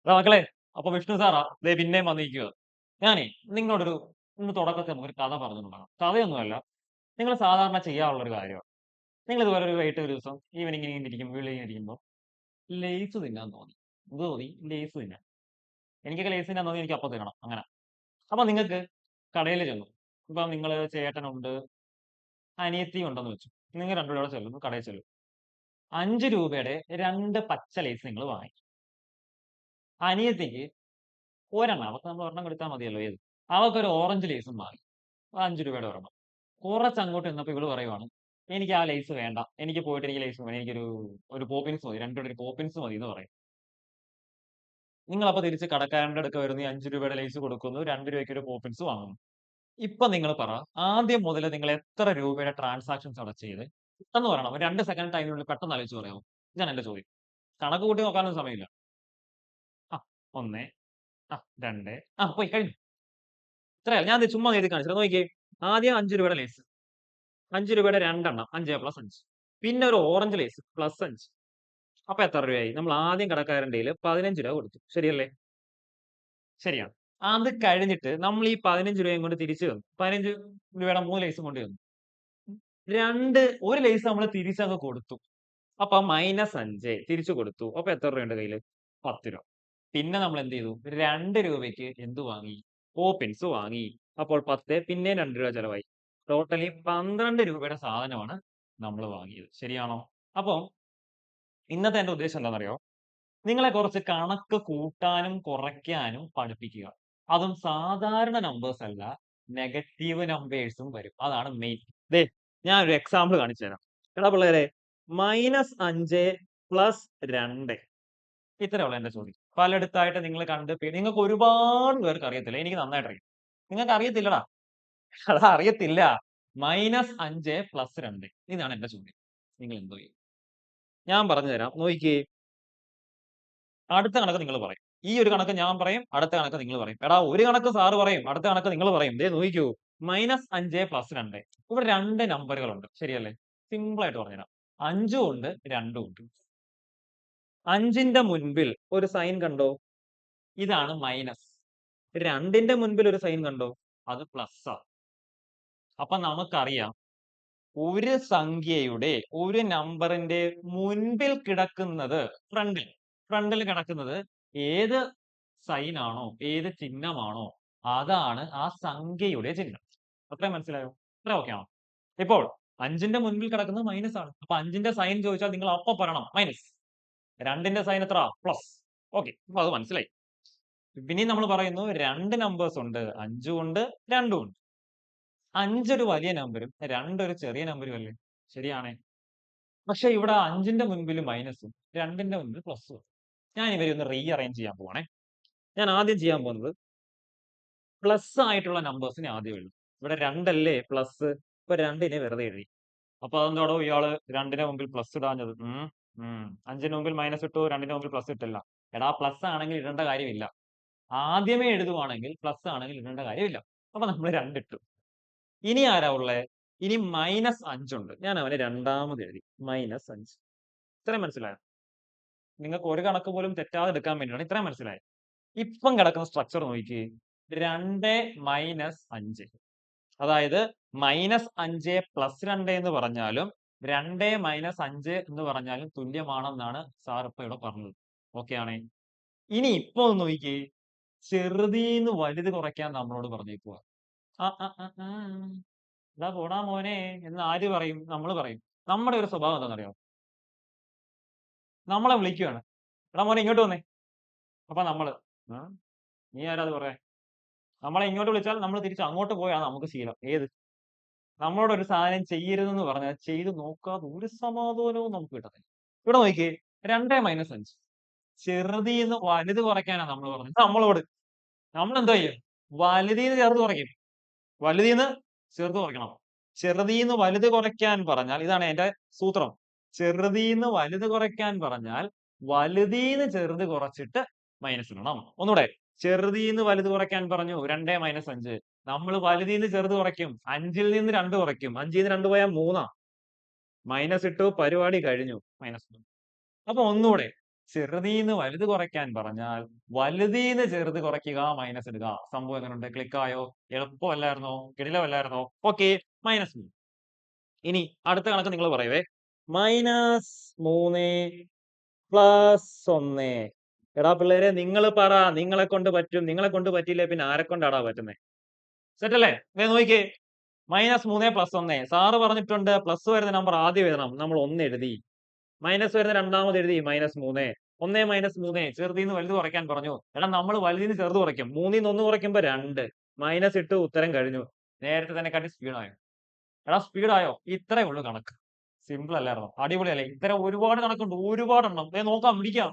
മക്കളെ, അപ്പൊ വിഷ്ണു സാറാ ദേ പിന്നെയും വന്നിരിക്കുക. ഞാനേ നിങ്ങളോടൊരു ഇന്ന് തുടക്കത്തിൽ നമുക്കൊരു കഥ പറഞ്ഞു തുടങ്ങാം. കഥയൊന്നുമല്ല, നിങ്ങൾ സാധാരണ ചെയ്യാറുള്ള ഒരു കാര്യമാണ്. നിങ്ങൾ ഇതുപോലെ ഒരു വൈകിട്ട് ഒരു ദിവസം ഈവനിങ് ഇങ്ങനെ ഇരിക്കും, വീട്ടിൽ ഇങ്ങനെ ഇരിക്കുമ്പോൾ ലേസ് തിന്നാൻ തോന്നി. എന്ത് തോന്നി? ലേസ് തിന്നാൻ. എനിക്കൊക്കെ ലേസ് തിന്നാൻ തോന്നി, എനിക്ക് അപ്പം തിന്നണം അങ്ങനെ. അപ്പൊ നിങ്ങൾക്ക് കടയിൽ ചെന്നു. ഇപ്പം നിങ്ങൾ ചേട്ടനുണ്ട്, അനിയത്തി ഉണ്ടെന്ന് വെച്ചു. നിങ്ങൾ രണ്ടുപേരും കൂടെ ചെല്ലുന്നു, കടയിൽ ചെല്ലും. 5 രൂപയുടെ 2 പച്ച ലേസ് നിങ്ങൾ വാങ്ങി. അനിയത്തിക്ക് ഒരെണ്ണം, അവർക്ക് നമ്മൾ ഒരെണ്ണം കൊടുത്താൽ മതിയല്ലോ, ഏത്. അവൾക്കൊരു ഓറഞ്ച് ലേസും വാങ്ങി. 5 രൂപയുടെ ഒരെണ്ണം. കുറച്ച് അങ്ങോട്ട് നിന്നപ്പോൾ ഇവള് പറയുവാണ്, എനിക്ക് ആ ലേസ് വേണ്ട, എനിക്ക് പോയിട്ട് എനിക്ക് ലേസ് വേണം, എനിക്കൊരു ഒരു പോപ്പിൻസ് മതി, രണ്ടുകൂടെ ഒരു പോപ്പിൻസ് മതി എന്ന് പറയും. നിങ്ങളപ്പോ തിരിച്ച് കടക്കാരന്റെ അടുക്ക വരുന്നു, ഈ 5 രൂപയുടെ ലേസ് കൊടുക്കുന്നു, 2 രൂപയ്ക്ക് ഒരു പോപ്പിൻസ് വാങ്ങുന്നു. ഇപ്പൊ നിങ്ങൾ പറ, ആദ്യം മുതൽ നിങ്ങൾ എത്ര രൂപയുടെ ട്രാൻസാക്ഷൻസ് അവിടെ ചെയ്ത്? പെട്ടെന്ന് പറയണം, ഒരു 2 സെക്കൻഡ് ടൈമിനുള്ളിൽ പെട്ടെന്ന് ആലോചിച്ച് പറയാമോ? ഇതാണ് എന്റെ ചോദ്യം. കണക്ക് കൂട്ടി നോക്കാനൊന്നും സമയമില്ല. ആ, 1, 2, പോയി കഴിഞ്ഞു. ഇത്രയല്ല, ഞാൻ ചുമ്മാ എഴുതി കാണിച്ചത് നോക്കിയേ. ആദ്യം 5 രൂപയുടെ ലേസ്, 5 രൂപയുടെ 2 എണ്ണം, 5+5. പിന്നെ ഒരു ഓറഞ്ച് ലേസ് +5. അപ്പൊ എത്ര രൂപയായി? നമ്മൾ ആദ്യം കടക്കാരന്റെ 15 രൂപ കൊടുത്തു, ശരിയല്ലേ? ശരിയാണ്. അത് കഴിഞ്ഞിട്ട് നമ്മൾ ഈ 15 രൂപയും കൊണ്ട് തിരിച്ചു വന്നു. 15 രൂപയുടെ 3 ലേസും കൊണ്ട് വന്നു. ഒരു ലേസ് നമ്മൾ തിരിച്ചങ്ങ് കൊടുത്തു. അപ്പൊ -5 തിരിച്ചു കൊടുത്തു. അപ്പൊ എത്ര രൂപയുണ്ട് കയ്യില്? 10 രൂപ. പിന്നെ നമ്മൾ എന്ത് ചെയ്തു? 2 രൂപയ്ക്ക് എന്ത് വാങ്ങി? പോപ്പിൻസ് വാങ്ങി. അപ്പോൾ 10, പിന്നെയും 2 രൂപ ചെലവായി. ടോട്ടലി 12 രൂപയുടെ സാധനമാണ് നമ്മൾ വാങ്ങിയത്. ശരിയാണോ? അപ്പൊ ഇന്നത്തെ എന്റെ ഉദ്ദേശം എന്താണെന്നറിയോ? നിങ്ങളെ കുറച്ച് കണക്ക് കൂട്ടാനും കുറയ്ക്കാനും പഠിപ്പിക്കുക. അതും സാധാരണ നമ്പേഴ്സ് അല്ല, നെഗറ്റീവ് നമ്പേഴ്സും വരും. അതാണ് മെയിൻ. ദേ, ഞാൻ ഒരു എക്സാമ്പിൾ കാണിച്ചു തരാം. എടാ പിള്ളേരെ, -5 + 2. ഇത്രയുള്ള എന്റെ ചോദ്യം. പലയിടത്തായിട്ട് നിങ്ങൾ കണ്ട് നിങ്ങൾക്ക് ഒരുപാട് പേർക്ക് അറിയത്തില്ല. എനിക്ക് നന്നായിട്ട് അറിയാം. നിങ്ങൾക്ക് അറിയത്തില്ലടാ. അതാ അറിയത്തില്ല. -5 + 2. ഇതാണ് എന്റെ ചോദ്യം. നിങ്ങൾ എന്തോ ചെയ്യും? ഞാൻ പറഞ്ഞു തരാം. നോക്കിക്കേ. അടുത്ത കണക്ക് നിങ്ങൾ പറയും. ഈ ഒരു കണക്ക് ഞാൻ പറയും, അടുത്ത കണക്ക് നിങ്ങൾ പറയും. എടാ, ഒരു കണക്ക് സാറ് പറയും, അടുത്ത കണക്ക് നിങ്ങൾ പറയും. ദേ നോക്കിക്കോ. -5 + 2. ഇവിടെ 2 നമ്പറുകളുണ്ട്. ശരിയല്ലേ? സിമ്പിൾ ആയിട്ട് പറഞ്ഞുതരാം. 5ഉം ഉണ്ട്, 2ഉം ഉണ്ട്. 5ന്റെ മുൻപിൽ ഒരു സൈൻ കണ്ടോ? ഇതാണ് മൈനസ്. 2ന്റെ മുൻപിൽ ഒരു സൈൻ കണ്ടോ? അത് പ്ലസ്സാ. അപ്പൊ നമുക്കറിയാം, ഒരു സംഖ്യയുടെ, ഒരു നമ്പറിന്റെ മുൻപിൽ കിടക്കുന്നത്, ഫ്രണ്ടിൽ കിടക്കുന്നത് ഏത് സൈൻ ആണോ, ഏത് ചിഹ്നമാണോ, അതാണ് ആ സംഖ്യയുടെ ചിഹ്നം. അത്രയും മനസ്സിലായോ? ഇത്ര ഓക്കെ ആണോ? ഇപ്പോൾ 5ന്റെ മുൻപിൽ കിടക്കുന്നത് മൈനസ് ആണ്. അപ്പൊ 5ന്റെ സൈൻ ചോദിച്ചാൽ നിങ്ങൾ അപ്പൊ പറയണം മൈനസ്. 2ന്റെ സൈൻ എത്ര? പ്ലസ്. ഓക്കെ, അപ്പൊ അത് മനസ്സിലായി. പിന്നെയും നമ്മൾ പറയുന്നു, 2 നമ്പേഴ്സ് ഉണ്ട്, 5ഉം ഉണ്ട്, 2ഉം ഉണ്ട്. 5 ഒരു വലിയ നമ്പരും 2 ഒരു ചെറിയ നമ്പരും അല്ലേ? ശരിയാണേ. പക്ഷെ ഇവിടെ 5ന്റെ മുൻപിൽ മൈനസും 2ന്റെ മുൻപിൽ പ്ലസും. ഞാൻ ഇവരെ ഒന്ന് റീഅറേഞ്ച് ചെയ്യാൻ പോവാണേ. ഞാൻ ആദ്യം ചെയ്യാൻ പോകുന്നത്, പ്ലസ് ആയിട്ടുള്ള നമ്പേഴ്സിനെ ആദ്യം എഴുതും. ഇവിടെ 2 അല്ലേ പ്ലസ്. ഇപ്പൊ 2നെ വെറുതെ എഴുതി. അപ്പൊ അതെന്താടോ ഇയാള് 2ന്റെ മുമ്പിൽ പ്ലസ് ഇടാഞ്ഞത്? 5ന് മുമ്പിൽ മൈനസ് ഇട്ടു, 2ന്റെ മുമ്പിൽ പ്ലസ് ഇട്ടില്ല. എടാ, പ്ലസ് ആണെങ്കിൽ ഇടേണ്ട കാര്യമില്ല. ആദ്യമേ എഴുതുവാണെങ്കിൽ പ്ലസ് ആണെങ്കിൽ ഇടേണ്ട കാര്യമില്ല. അപ്പൊ നമ്മൾ 2 ഇട്ടു. ഇനി ആരാ ഉള്ളേ? ഇനി -5 ഉണ്ട്. ഞാൻ അവനെ രണ്ടാമത് എഴുതി, -5. ഇത്രയും മനസ്സിലായോ? നിങ്ങൾക്ക് ഒരു കണക്ക് പോലും തെറ്റാതെ എടുക്കാൻ വേണ്ടിയാണ് ഇത്രയും മനസ്സിലായത്. ഇപ്പം കിടക്കുന്ന സ്ട്രക്ചർ നോക്കിക്കേ. 2 - 5. അതായത് -5 + 2 എന്ന് പറഞ്ഞാലും 2 - 5 എന്ന് പറഞ്ഞാലും തുല്യമാണെന്നാണ് സാർ ഇപ്പൊ ഇവിടെ പറഞ്ഞത്. ഓക്കെ ആണേ? ഇനി ഇപ്പൊ ഒന്ന് നോക്കിക്കേ. ചെറുതീന്ന് വലുത് കുറയ്ക്കാൻ നമ്മളോട് പറഞ്ഞേക്കുവാ. ആ ആ ആ ആ. "എടാ പോടാ മോനെ" എന്ന് ആര് പറയും? നമ്മള് പറയും. നമ്മുടെ ഒരു സ്വഭാവം എന്താണെന്നറിയോ? നമ്മളെ വിളിക്കുവാണ്. "എടാ മോനെ ഇങ്ങോട്ട് വന്നേ." അപ്പൊ നമ്മള്, "ആ, നീ ആരാ അത് പറയാൻ?" നമ്മളെ ഇങ്ങോട്ട് വിളിച്ചാൽ നമ്മൾ തിരിച്ച് അങ്ങോട്ട് പോയാണ് നമുക്ക് ശീലം. ഏത്? നമ്മളോട് ഒരു സാധനം ചെയ്യരുതെന്ന് പറഞ്ഞാൽ ചെയ്ത് നോക്കാതെ ഒരു സമാധാനവും നമുക്ക് കിട്ടത്തില്ല. ഇവിടെ നോക്കിക്കേ. 2 - 5. ചെറുതീന്ന് വലുത് കുറയ്ക്കാനാ നമ്മൾ പറഞ്ഞത്. നമ്മളോട്. നമ്മളെന്തോ ചെയ്യും? വലുതീന്ന് ചെറുത് കുറയ്ക്കും. വലുതീന്ന് ചെറുത് കുറയ്ക്കണം. ചെറുതീന്ന് വലുത് കുറയ്ക്കാൻ പറഞ്ഞാൽ ഇതാണ് എന്റെ സൂത്രം. ചെറുതീന്ന് വലുത് കുറയ്ക്കാൻ പറഞ്ഞാൽ വലുതീന്ന് ചെറുത് കുറച്ചിട്ട് മൈനസ് ഇടണം. ഒന്നൂടെ. ചെറുതീന്ന് വലുത് കുറയ്ക്കാൻ പറഞ്ഞു 2 - 5. നമ്മൾ വലുതീന്ന് ചെറുത് കുറയ്ക്കും. 5ൽ നിന്ന് 2 കുറയ്ക്കും. 5ന്ന് 2 പോയാൽ 3ആ. മൈനസ് ഇട്ടു, പരിപാടി കഴിഞ്ഞു. മൈനസ്. അപ്പൊ ഒന്നൂടെ. ചെറുതീന്ന് വലുത് കുറയ്ക്കാൻ പറഞ്ഞാൽ വലുതീന്ന് ചെറുത് കുറയ്ക്കുക മൈനസ് ഇടുക. സംഭവം എങ്ങനെയുണ്ട്? ക്ലിക്കായോ? എളുപ്പമല്ലായിരുന്നോ? കിടിലമല്ലായിരുന്നോ? ഓക്കെ, -3. ഇനി അടുത്ത കണക്ക് നിങ്ങൾ പറയുവേ. -3 + 1. എടാ പിള്ളേരെ നിങ്ങൾ പറ, നിങ്ങളെ കൊണ്ട് പറ്റും. നിങ്ങളെ കൊണ്ട് പറ്റിയില്ലേ പിന്നെ ആരെ കൊണ്ടാടാ പറ്റുന്നേ? സെറ്റ് അല്ലേ? ദേ നോക്കിക്കേ. -3 + 1. സാറ് പറഞ്ഞിട്ടുണ്ട് പ്ലസ് വരുന്ന നമ്പർ ആദ്യം എഴുതണം. നമ്മൾ 1 എഴുതി. മൈനസ് വരുന്ന രണ്ടാമത് എഴുതി -3. 1 - 3 ചെറുതീന്ന് വലുത് കുറയ്ക്കാൻ പറഞ്ഞു. എടാ നമ്മൾ വലുതീന്ന് ചെറുത് കുറയ്ക്കും. 3ന്ന് 1 കുറയ്ക്കുമ്പോ 2. മൈനസ് ഇട്ടു, ഉത്തരം കഴിഞ്ഞു. നേരത്തെ തന്നെ കാട്ടി സ്പീഡായോ? എടാ സ്പീഡായോ? ഇത്രേ ഉള്ളൂ കണക്ക്. സിമ്പിൾ അല്ലായിരുന്നോ? അടിപൊളിയല്ലേ? ഇത്തരം ഒരുപാട് കണക്കുണ്ട്. ഒരുപാടെണ്ണം. ദേ നോക്കാം, പിടിക്കാം.